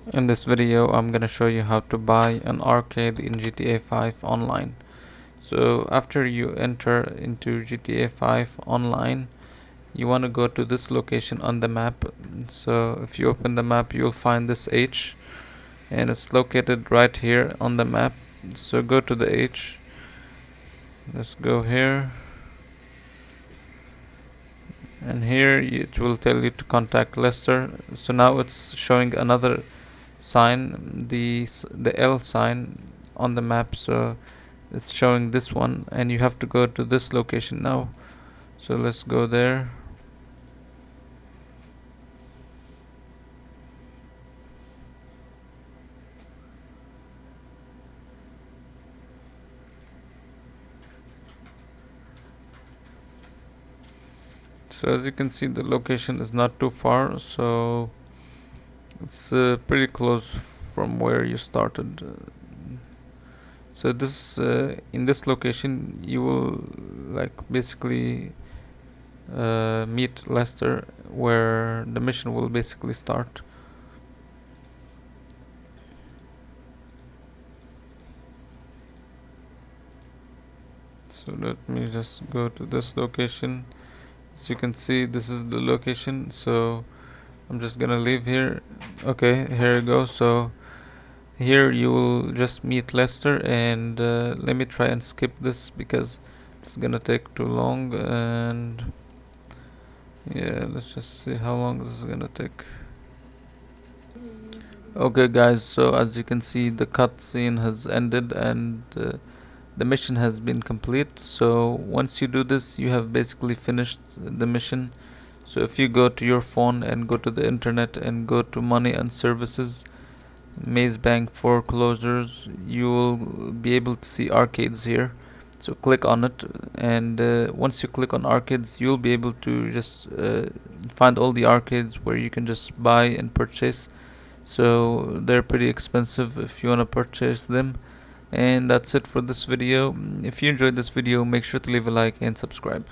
In this video, I'm gonna show you how to buy an arcade in GTA 5 online. So after you enter into GTA 5 online, you want to go to this location on the map. So if you open the map, you'll find this H, and it's located right here on the map. So go to the H. Let's go here, and here it will tell you to contact Lester. So now it's showing another sign, the L sign on the map. So it's showing this one, and you have to go to this location now. So let's go there. So as you can see, the location is not too far, so it's pretty close from where you started. So this in this location you will like basically meet Lester, where the mission will basically start. So let me just go to this location. As you can see, this is the location, so I'm just gonna leave here. Okay, here you go. So here you will just meet Lester, and let me try and skip this because it's gonna take too long. And yeah, let's just see how long this is gonna take. Okay guys, so as you can see, the cutscene has ended, and the mission has been complete. So once you do this, you have basically finished the mission. So if you go to your phone and go to the internet and go to money and services, Maze Bank foreclosures, you will be able to see arcades here. So click on it, and once you click on arcades, you'll be able to just find all the arcades where you can just buy and purchase. So they're pretty expensive if you want to purchase them. And that's it for this video. If you enjoyed this video, make sure to leave a like and subscribe.